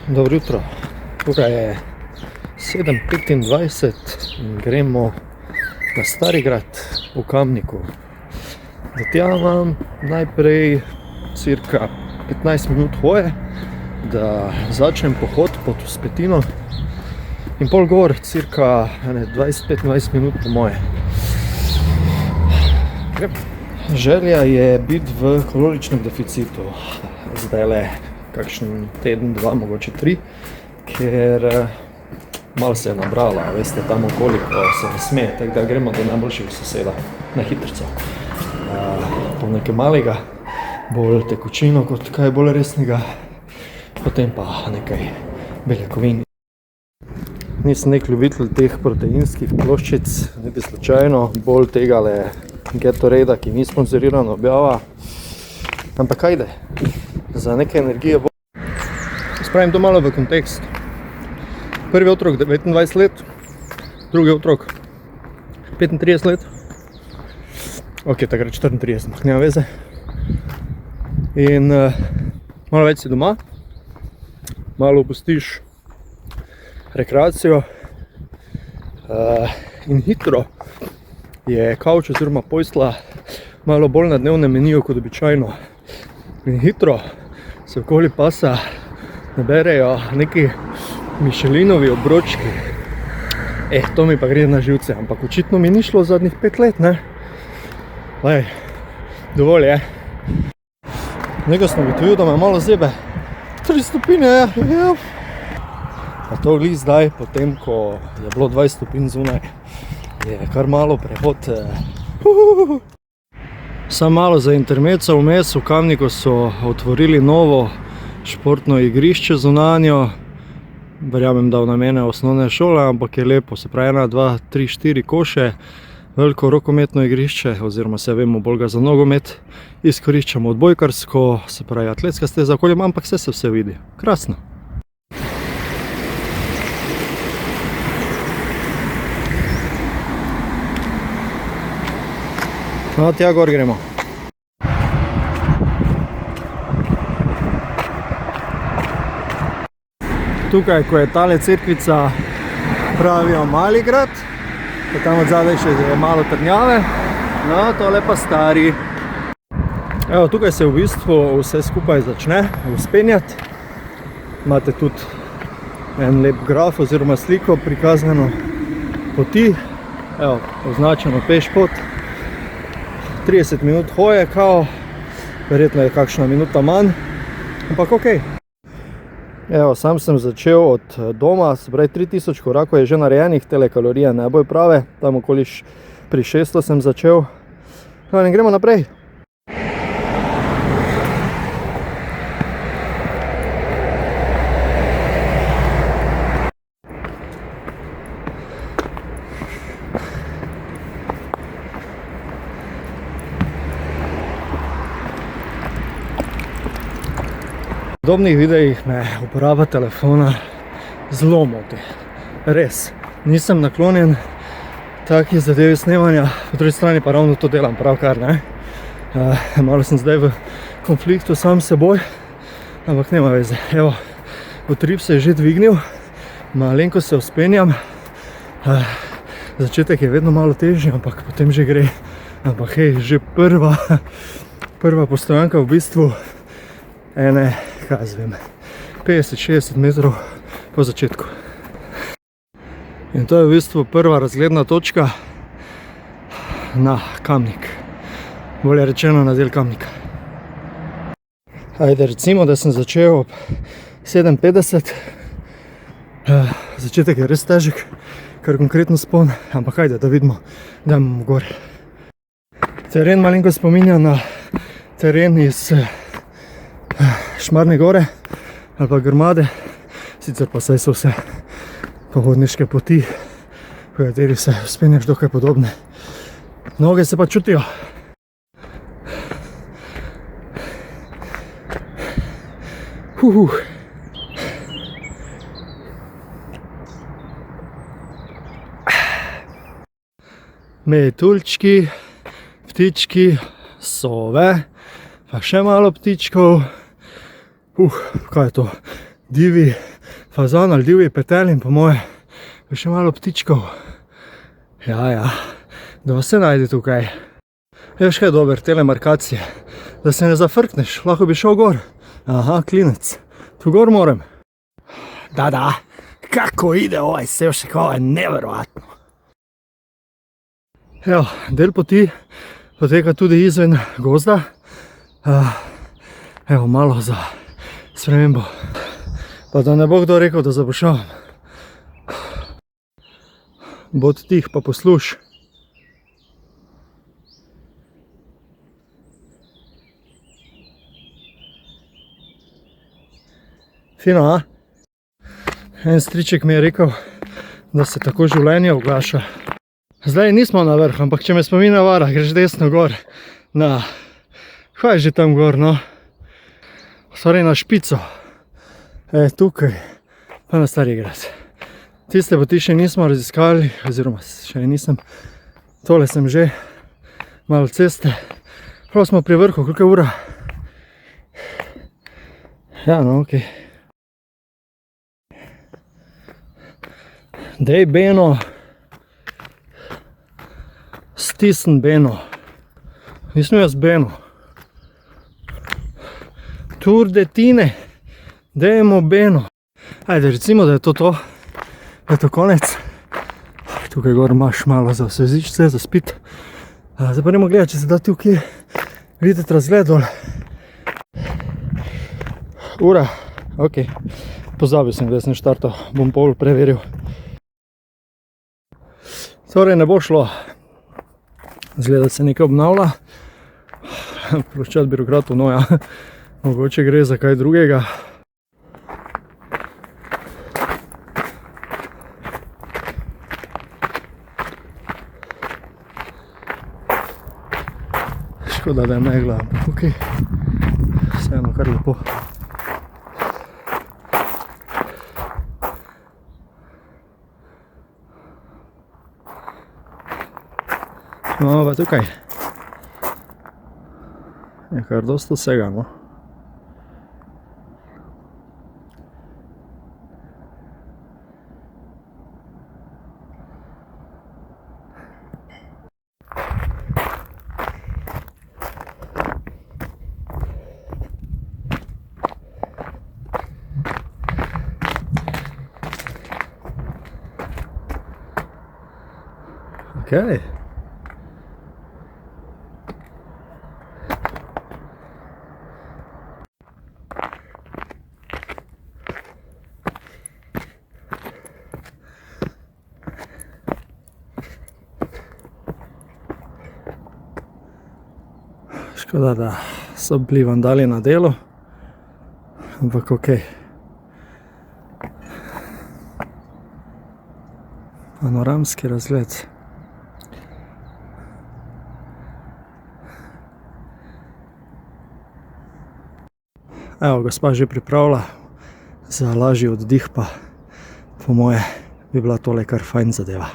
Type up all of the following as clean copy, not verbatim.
Dobro jutro, ura je 7:25 in gremo na Starigrad v Kamniku. Do tja imam najprej cirka 15 minut hoje, da začnem pohod pod vzpetino in pol gor, cirka 20-25 minut po moje. Želja je biti v kaloričnem deficitu, zdajle kakšen teden, dva, mogoče 3, ker malo se je nabrala, veste, tam okoliko se ne sme, tako da gremo do najboljšega soseda na hitrico. Po nekaj malega, bolj tekočino kot kaj bolj resnega, potem pa nekaj beljakovin. Nisem nek ljubitelj teh proteinskih ploščic, niti slučajno, bolj tegale Gatorada, ki ni sponzorirana objava, ampak ajde, za neke energije bo. Spravim to malo v kontekst. Prvi otrok 29 let, drugi otrok 35 let, ok, takrat 34, nema veze. In malo več si doma, malo opustiš rekreacijo in hitro je kavč oziroma postelja malo bolj na dnevnem meniju kot običajno. In hitro se okoli pasa naberejo neki Michelinovi obročki. To mi pa gre na živce, ampak očitno mi ni šlo zadnjih 5 let, ne? Lej, dovolj je. Nekaj sem ugotovil, da me malo zebe. 3 stopinje je. A to glih zdaj, potem ko je bilo 20 stopinj zunaj, je kar malo prehod. Samo malo za intermezzo vmes, v Kamniku so otvorili novo športno igrišče zunanjo. Verjamem, da v namene osnovne šole, ampak je lepo, se pravi 1, 2, 3, 4 koše, veliko rokometno igrišče, oziroma se vemo bolj ga za nogomet, izkoriščamo odbojkarsko, se pravi atletska steza, okoli ima, ampak vse vidi. Krasno. No, tja gor gremo. Tukaj, ko je tale cerkvica, pravijo Mali grad, pa tam od zadaj še je malo trnjave, no, tole pa Stari. Evo, tukaj se v bistvu vse skupaj začne vzpenjati. Imate tudi en lep graf oziroma sliko prikazano poti, evo, označeno pešpot. 30 minut hoje, kao, verjetno je kakšna minuta manj, ampak okej. Evo, sam sem začel od doma, se pravi 3000 korakov je že narejenih, tele kalorije ne bojo prave, tam okoli pri 600 sem začel. No, in gremo naprej. V podobnih videih me uporaba telefona zelo moti. Res, nisem naklonjen taki zadevi snemanja, po drugi strani pa ravno to delam pravkar, ne. Malo sem zdaj v konfliktu sam s seboj, ampak nema veze. Evo, utrip se je že dvignil, malenko se vzpenjam. Začetek je vedno malo težji, ampak potem že gre. Ampak hej, že prva postojanka v bistvu ene, kaj zvem, 50-60 metrov po začetku. In to je v bistvu prva razgledna točka na Kamnik. Bolje rečeno na del Kamnika. Ajde, recimo, da sem začel ob 7:50. Začetek je res težek, kar konkretno spon, ampak ajde, da vidimo, dajmo gor. Teren malenko spominja na teren iz Šmarne gore ali pa Grmade, sicer pa saj so vse pohodniške poti, po kateri se vzpenjaš dokaj podobne. Noge se pa čutijo. Metuljčki, ptički, sove, pa še malo ptičkov. Kaj je to? Divji fazan ali divji petelj in po moje še malo ptičkov. Ja, da se najde tukaj. Veš kaj je dober, telemarkacije, da se ne zafrkneš, lahko bi šel gor. Aha, klinec, tu gor moram. Da, kako ide ovaj sevšek, ovo je neverovatno. Evo, del poti poteka tudi izven gozda. Evo, malo za spremembo. Pa da ne bo kdo rekel, da zabušavam. Bod tih pa posluš. Fino, a? En striček mi je rekel, da se tako življenje oglaša. Zdaj nismo na vrhu, ampak če me spomina vara, greš desno gor na... Kaj je že tam gor, no? Sorry, na špico. Tukaj, pa na Stari grad. Tiste poti še nismo raziskali, oziroma še nisem. Tole sem že, malo ceste. Prav smo pri vrhu, koliko je ura? Ja, no, okej. Dej, Beno. Stisn, Beno. Nisem jaz Beno. Tour de Tine. Dejmo, Beno. Ajde, recimo, da je to. Da je to konec. Tukaj gor imaš malo za osvežičce, za spit. Zdaj pa nemo gledati, če se da tu kje videti razgled dol. Ura, okej. Pozabil sem, da sem štartal. Bom pol preveril. Torej, ne bo šlo. Zgleda, da se nekaj obnavlja. Ploščat birokratov, no ja. Mogoče gre za kaj drugega. Škoda, da je megla, ampak okej. Vseeno kar lepo. No, pa tukaj. Je kar dosta vsega, no. Okej. Škoda, da so bili vandali na delu, ampak okej. Panoramski razgled. Evo, gospa že pripravlja za lažji oddih, pa po moje bi bila tole kar fajn zadeva.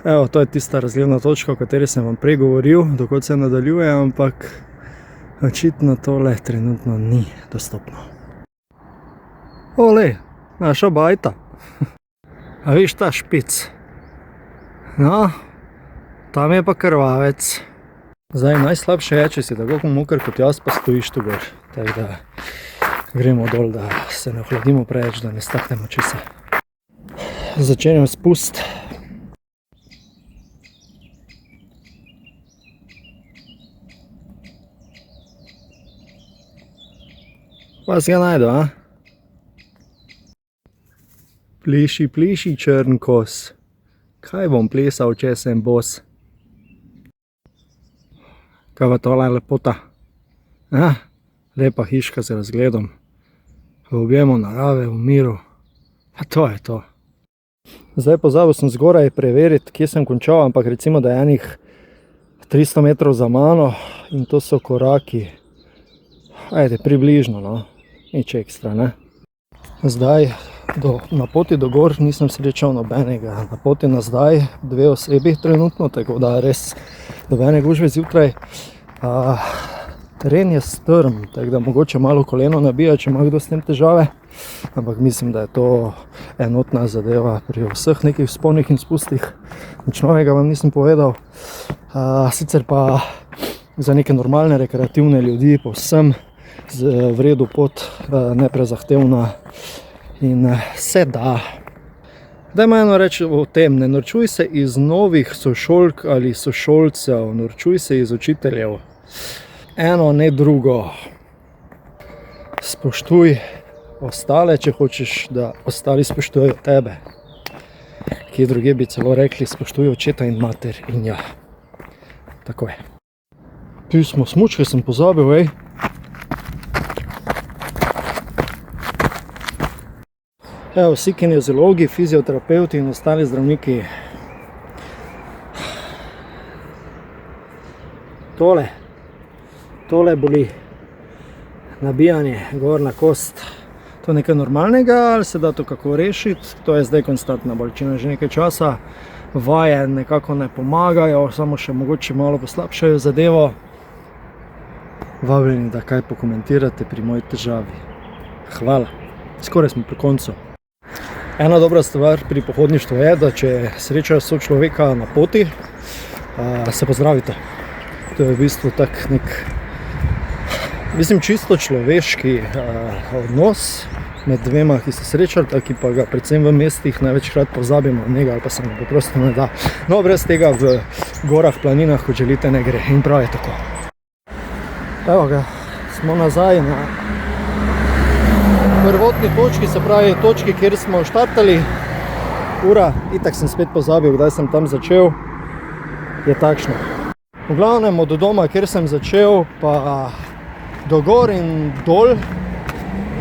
Evo, to je tista razgledna točka, o kateri sem vam prej govoril, dokot se nadaljuje, ampak očitno tole trenutno ni dostopno. Ole, naša bajta. A viš ta špic? No, tam je pa krvavec. Zdaj, najslabše je, če si tako moker kot jaz, pa stojiš tu gor. Tako da gremo dol, da se ne ohladimo preveč, da ne staknemo česa. Začenjam spust. Pa si ga najdu, a? Pliši, pliši, črn kos. Kaj bom plesal, če sem bos? Kaj pa tole lepota? Lepa hiška z razgledom. V objemu narave, v miru. A to je to. Zdaj pozabil sem zgoraj preveriti, kje sem končal, ampak recimo, da je enih 300 metrov za mano in to so koraki. Ajde, približno, no. Nič ekstra, ne. Zdaj, na poti do gor nisem srečal nobenega. Na poti na zdaj 2 osebi trenutno, tako da res nobene gužve zjutraj. Teren je strm, tako da mogoče malo koleno nabija, če ima kdo s tem težave. Ampak mislim, da je to enotna zadeva pri vseh nekih vzponih in spustih. Nič novega vam nisem povedal. Sicer pa za neke normalne rekreativne ljudi povsem v redu pot, ne prezahtevna in se da. Dajmo eno reči o tem, ne norčuj se iz novih sošolk ali sošolcev, norčuj se iz učiteljev. Eno, ne drugo. Spoštuj ostale, če hočeš, da ostali spoštujejo tebe. Kje druge bi celo rekli, spoštuj očeta in mater in ja. Tako je. Pismo smučke sem pozabil, ej. Evo, vsi kineziologi, fizioterapeuti in ostali zdravniki. Tole boli. Nabijanje gor na kost. To je nekaj normalnega, ali se da to kako rešiti? To je zdaj konstantna bolečina že nekaj časa. Vaje nekako ne pomagajo, samo še mogoče malo poslabšajo zadevo. Vabljeni, da kaj pokomentirate pri moji težavi. Hvala. Skoraj smo pri koncu. Ena dobra stvar pri pohodništvu je, da če srečajo sočloveka na poti, se pozdravite. To je v bistvu tak nek, mislim, čisto človeški odnos med dvema, ki se srečata, ki pa ga predvsem v mestih največkrat pozabimo njega ali pa se nam preprosto ne da. No, brez tega v gorah, planinah, kot želite, ne gre in prav je tako. Evo ga, smo nazaj na prvotni točki, se pravi točki, kjer smo štartali. Ura, itak sem spet pozabil, kdaj sem tam začel, je takšna. V glavnem od doma, kjer sem začel, pa do gor in dol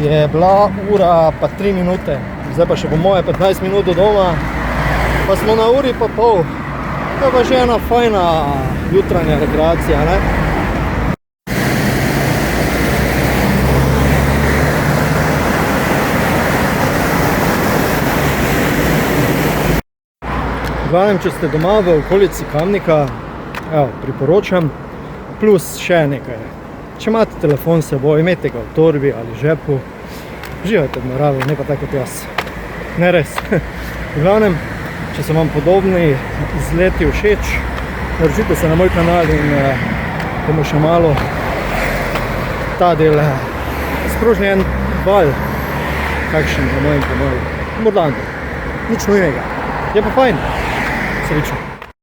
je bila ura pa 3 minute. Zdaj pa še po moje 15 minut do doma, pa smo na uri pa pol. To je pa že ena fajna jutranja rekreacija, ne? V glavnem, če ste doma v okolici Kamnika, evo, priporočam, plus še nekaj. Če imate telefon s seboj, imejte ga v torbi ali žepu, uživajte v naravi, ne pa tako kot jaz. Ne res. V glavnem, če so vam podobni izleti všeč, naročite se na moj kanal in bomo še malo ta del sprožili en val, kakšen za mojem pomalu. Morda nič nujnega. Je pa fajn. Srečno.